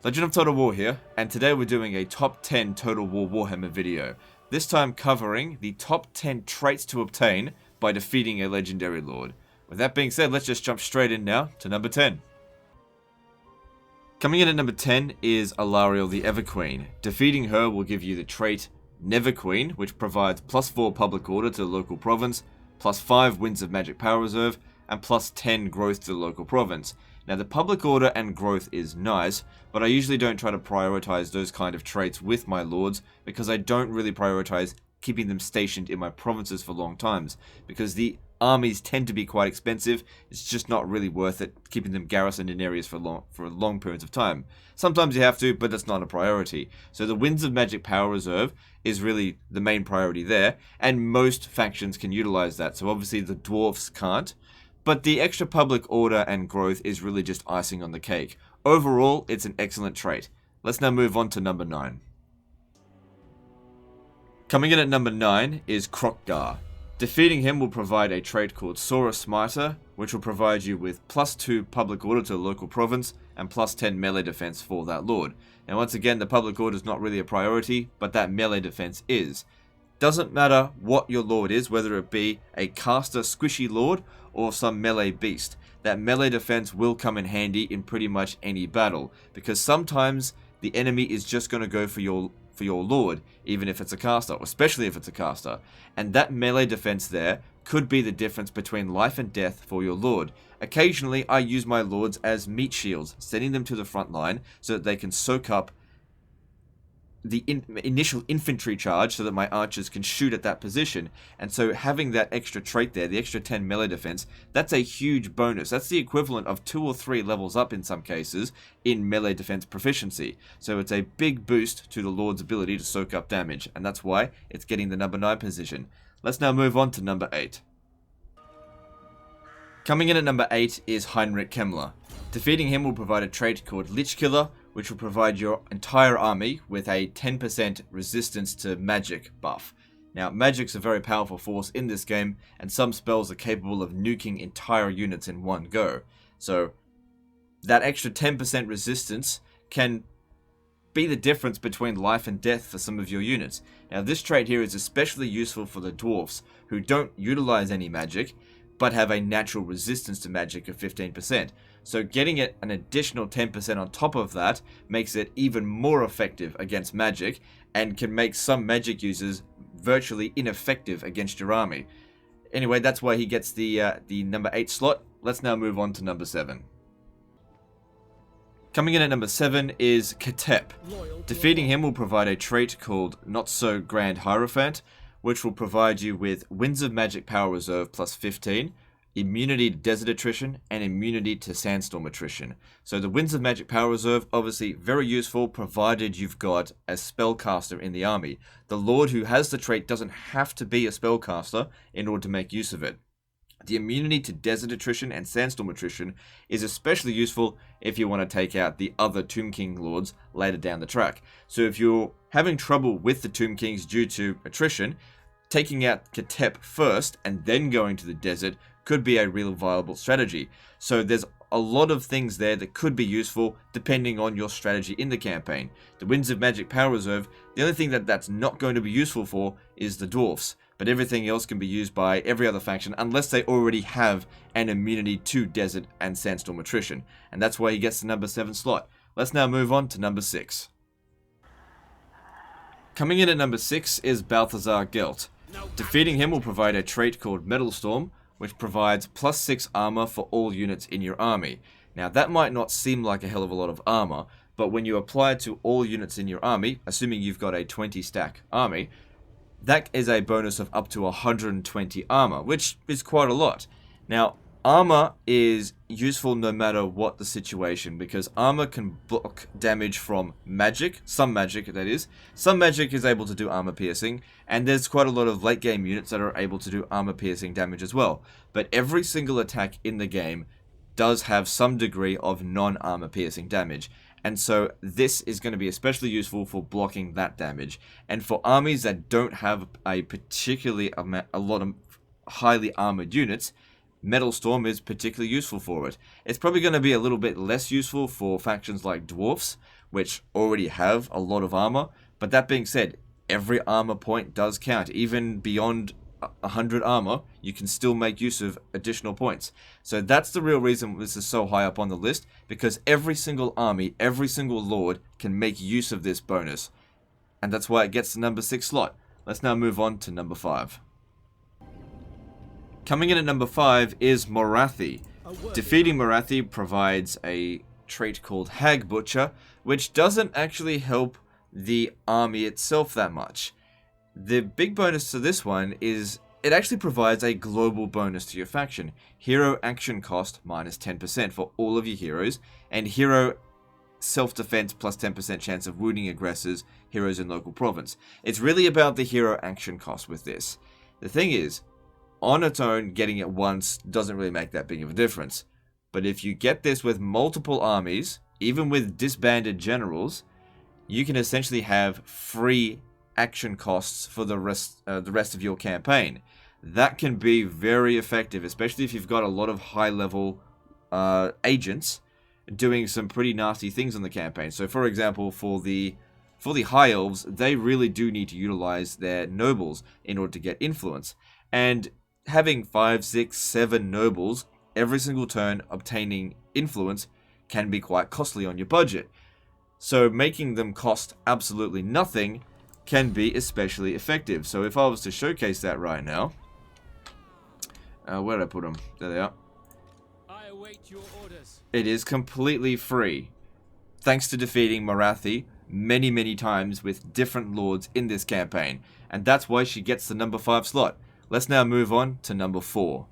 Legend of Total War here, and today we're doing a top 10 Total War Warhammer video. This time covering the top 10 traits to obtain by defeating a legendary lord. With that being said, let's just jump straight in now to number 10. Coming in at number 10 is Alariel the Everqueen. Defeating her will give you the trait Never Queen, which provides +4 public order to the local province, +5 Winds of Magic Power Reserve, and +10 growth to the local province. Now the public order and growth is nice, but I usually don't try to prioritize those kind of traits with my lords because I don't really prioritize keeping them stationed in my provinces for long times, because the armies tend to be quite expensive. It's just not really worth it keeping them garrisoned in areas for long periods of time. Sometimes you have to, but that's not a priority. So the Winds of Magic Power Reserve is really the main priority there, and most factions can utilize that. So obviously the dwarfs can't. But the extra public order and growth is really just icing on the cake. Overall, it's an excellent trait. Let's now move on to number 9. Coming in at number 9 is Crocgar. Defeating him will provide a trait called Sora Smiter, which will provide you with +2 public order to the local province and +10 melee defense for that lord. Now once again, the public order is not really a priority, but that melee defense is. Doesn't matter what your lord is, whether it be a caster squishy lord or some melee beast. That melee defense will come in handy in pretty much any battle, because sometimes the enemy is just going to go for your lord, even if it's a caster, especially if it's a caster. And that melee defense there could be the difference between life and death for your lord. Occasionally, I use my lords as meat shields, sending them to the front line so that they can soak up the initial infantry charge so that my archers can shoot at that position. And so having that extra trait there, the extra 10 melee defense, that's a huge bonus. That's the equivalent of 2 or 3 levels up in some cases in melee defense proficiency. So it's a big boost to the lord's ability to soak up damage, and that's why it's getting the number 9 position. Let's now move on to number 8. Coming in at number 8 is Heinrich Kamla. Defeating him will provide a trait called Lich Killer, which will provide your entire army with a 10% resistance to magic buff. Now, magic's a very powerful force in this game, and some spells are capable of nuking entire units in one go. So, that extra 10% resistance can be the difference between life and death for some of your units. Now, this trait here is especially useful for the dwarfs, who don't utilize any magic, but have a natural resistance to magic of 15%. So getting it an additional 10% on top of that makes it even more effective against magic, and can make some magic users virtually ineffective against your army. Anyway, that's why he gets the number 8 slot. Let's now move on to number 7. Coming in at number 7 is Ketep. Defeating him will provide a trait called Not So Grand Hierophant, which will provide you with Winds of Magic Power Reserve +15, immunity to Desert Attrition, and immunity to Sandstorm Attrition. So the Winds of Magic Power Reserve, obviously very useful provided you've got a spellcaster in the army. The lord who has the trait doesn't have to be a spellcaster in order to make use of it. The immunity to Desert Attrition and Sandstorm Attrition is especially useful if you want to take out the other Tomb King lords later down the track. So if you're having trouble with the Tomb Kings due to attrition, taking out Ketep first and then going to the desert could be a real viable strategy. So there's a lot of things there that could be useful depending on your strategy in the campaign. The Winds of Magic Power Reserve, the only thing that's not going to be useful for is the dwarfs, but everything else can be used by every other faction unless they already have an immunity to Desert and Sandstorm Attrition, and that's why he gets the number 7 slot. Let's now move on to number 6. Coming in at number 6 is Balthazar Gelt. Defeating him will provide a trait called Metal Storm, which provides +6 armor for all units in your army. Now that might not seem like a hell of a lot of armor, but when you apply it to all units in your army, assuming you've got a 20 stack army, that is a bonus of up to 120 armor, which is quite a lot. Now, armor is useful no matter what the situation, because armor can block damage from magic, some magic that is. Some magic is able to do armor piercing, and there's quite a lot of late game units that are able to do armor piercing damage as well. But every single attack in the game does have some degree of non-armor piercing damage. And so this is going to be especially useful for blocking that damage. And for armies that don't have a particularly a lot of highly armored units, Metal Storm is particularly useful for it. It's probably going to be a little bit less useful for factions like Dwarfs, which already have a lot of armor. But that being said, every armor point does count. Even beyond 100 armor, you can still make use of additional points. So that's the real reason this is so high up on the list, because every single army, every single lord can make use of this bonus. And that's why it gets the number 6 slot. Let's now move on to number 5. Coming in at number 5 is Marathi. Defeating Marathi provides a trait called Hag Butcher, which doesn't actually help the army itself that much. The big bonus to this one is it actually provides a global bonus to your faction. Hero action cost minus 10% for all of your heroes, and hero self-defense plus 10% chance of wounding aggressors, heroes in local province. It's really about the hero action cost with this. The thing is, on its own, getting it once doesn't really make that big of a difference. But if you get this with multiple armies, even with disbanded generals, you can essentially have free action costs for the rest of your campaign. That can be very effective, especially if you've got a lot of high-level agents doing some pretty nasty things on the campaign. So, for example, for the High Elves, they really do need to utilize their nobles in order to get influence. And having 5, 6, 7 nobles every single turn obtaining influence can be quite costly on your budget. So making them cost absolutely nothing can be especially effective. So if I was to showcase that right now, where did I put them? There they are. I await your orders. It is completely free, thanks to defeating Marathi many times with different lords in this campaign, and that's why she gets the number 5 slot. Let's now move on to number 4.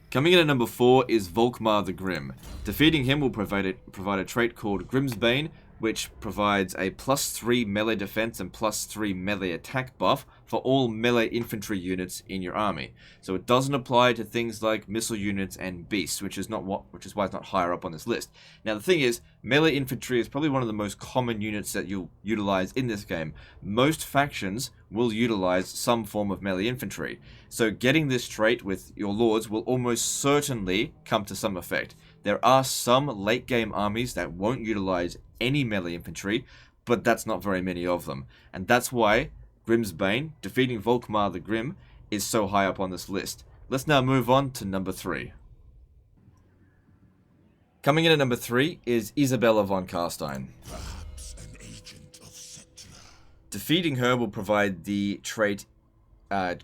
Coming in at number 4 is Volkmar the Grim. Defeating him will provide a trait called Grim's Bane, which provides a +3 melee defense and +3 melee attack buff for all melee infantry units in your army. So it doesn't apply to things like missile units and beasts, which is why it's not higher up on this list. Now the thing is, melee infantry is probably one of the most common units that you'll utilize in this game. Most factions will utilize some form of melee infantry. So getting this trait with your lords will almost certainly come to some effect. There are some late game armies that won't utilize any melee infantry, but that's not very many of them. And that's why Grim's Bane, defeating Volkmar the Grim, is so high up on this list. Let's now move on to number 3. Coming in at number 3 is Isabela von Carstein. Perhaps an agent of Setla. Defeating her will provide the trait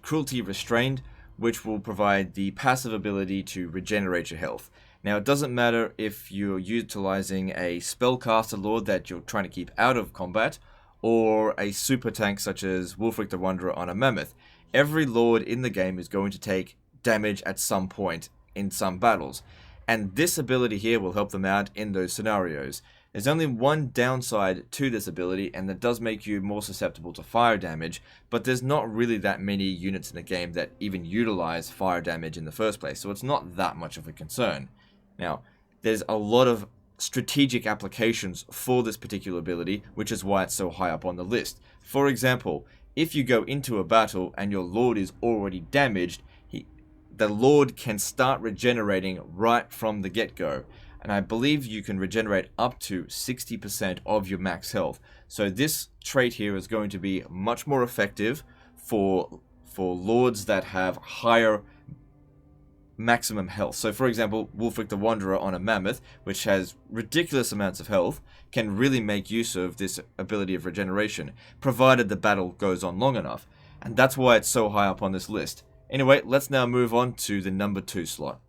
Cruelty Restrained, which will provide the passive ability to regenerate your health. Now, it doesn't matter if you're utilizing a spellcaster lord that you're trying to keep out of combat, or a super tank such as Wulfric the Wanderer on a Mammoth. Every lord in the game is going to take damage at some point in some battles, and this ability here will help them out in those scenarios. There's only one downside to this ability, and that does make you more susceptible to fire damage, but there's not really that many units in the game that even utilize fire damage in the first place, so it's not that much of a concern. Now, there's a lot of strategic applications for this particular ability, which is why it's so high up on the list. For example, if you go into a battle and your lord is already damaged, the lord can start regenerating right from the get-go. And I believe you can regenerate up to 60% of your max health. So this trait here is going to be much more effective for lords that have higher maximum health. So for example, Wulfric the Wanderer on a Mammoth, which has ridiculous amounts of health, can really make use of this ability of regeneration, provided the battle goes on long enough. And that's why it's so high up on this list. Anyway, let's now move on to the number 2 slot.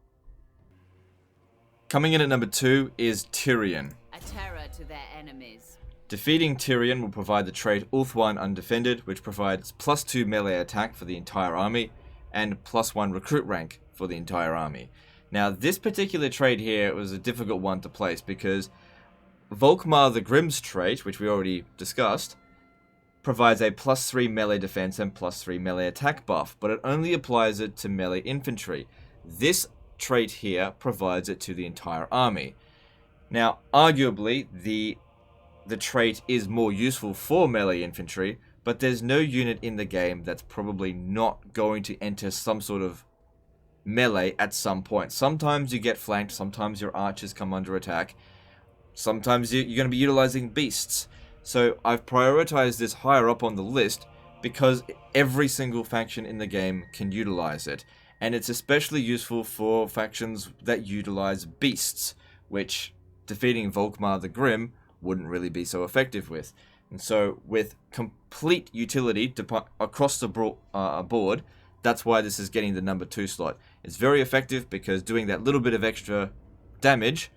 Coming in at number 2 is Tyrion. A terror to their enemies. Defeating Tyrion will provide the trait Ulthuan Undefended, which provides +2 melee attack for the entire army, and +1 recruit rank for the entire army. Now, this particular trait here was a difficult one to place, because Volkmar the Grim's trait, which we already discussed, provides a +3 melee defense and +3 melee attack buff, but it only applies it to melee infantry. This trait here provides it to the entire army. Now, arguably, the trait is more useful for melee infantry, but there's no unit in the game that's probably not going to enter some sort of melee at some point. Sometimes you get flanked, sometimes your archers come under attack, sometimes you're going to be utilizing beasts. So I've prioritized this higher up on the list because every single faction in the game can utilize it. And it's especially useful for factions that utilize beasts, which defeating Volkmar the Grim wouldn't really be so effective with. And so with complete utility across the board, that's why this is getting the number 2 slot. It's very effective because doing that little bit of extra damage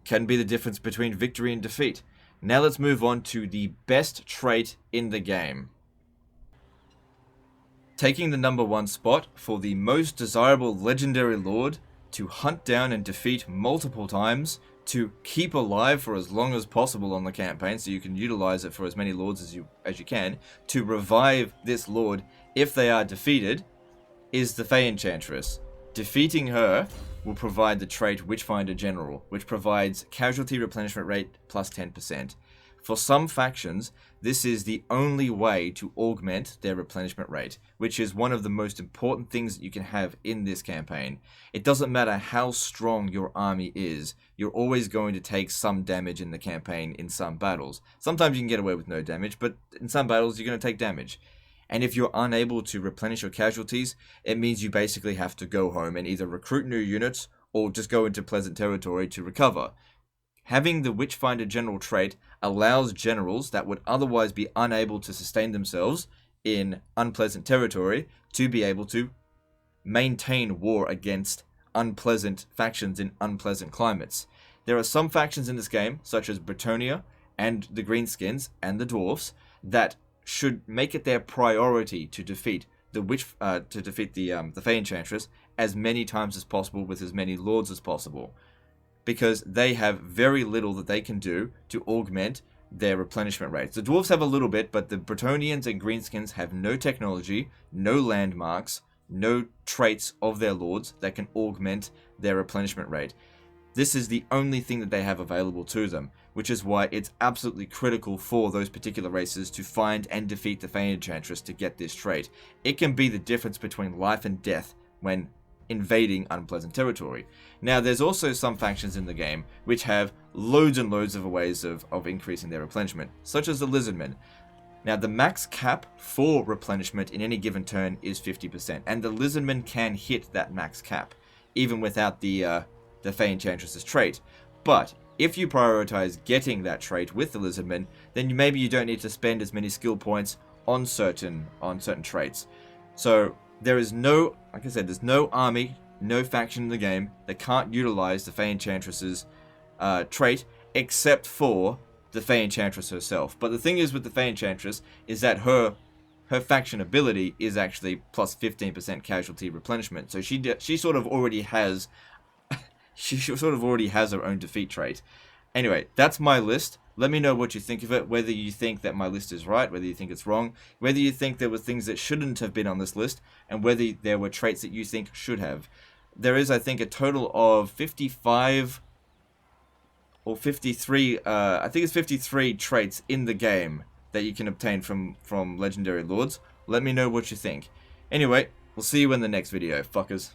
can be the difference between victory and defeat. Now let's move on to the best trait in the game. Taking the number 1 spot for the most desirable legendary lord to hunt down and defeat multiple times, to keep alive for as long as possible on the campaign so you can utilize it for as many lords as you can, to revive this lord if they are defeated, is the Fey Enchantress. Defeating her will provide the trait Witchfinder General, which provides casualty replenishment rate plus 10%. For some factions, this is the only way to augment their replenishment rate, which is one of the most important things that you can have in this campaign. It doesn't matter how strong your army is, you're always going to take some damage in the campaign in some battles. Sometimes you can get away with no damage, but in some battles you're going to take damage. And if you're unable to replenish your casualties, it means you basically have to go home and either recruit new units or just go into pleasant territory to recover. Having the Witchfinder General trait allows generals that would otherwise be unable to sustain themselves in unpleasant territory to be able to maintain war against unpleasant factions in unpleasant climates. There are some factions in this game, such as Bretonia and the Greenskins and the Dwarfs, that should make it their priority to defeat the Fey Enchantress as many times as possible with as many lords as possible, because they have very little that they can do to augment their replenishment rates. The Dwarves have a little bit, but the Bretonians and Greenskins have no technology, no landmarks, no traits of their lords that can augment their replenishment rate. This is the only thing that they have available to them, which is why it's absolutely critical for those particular races to find and defeat the Fey Enchantress to get this trait. It can be the difference between life and death when invading unpleasant territory. Now, there's also some factions in the game which have loads and loads of ways of increasing their replenishment, such as the Lizardmen. Now, the max cap for replenishment in any given turn is 50%, and the Lizardmen can hit that max cap, even without the Fey Enchantress's trait. But if you prioritize getting that trait with the Lizardmen, then maybe you don't need to spend as many skill points on certain traits. So there is no, like I said, there's no army, no faction in the game that can't utilize the Fey Enchantress's trait, except for the Fey Enchantress herself. But the thing is with the Fey Enchantress is that her faction ability is actually plus 15% casualty replenishment. So she sort of already has her own defeat trait. Anyway, that's my list. Let me know what you think of it, whether you think that my list is right, whether you think it's wrong, whether you think there were things that shouldn't have been on this list, and whether there were traits that you think should have. There is, I think, a total of 55 or 53, I think it's 53 traits in the game that you can obtain from Legendary Lords. Let me know what you think. Anyway, we'll see you in the next video, fuckers.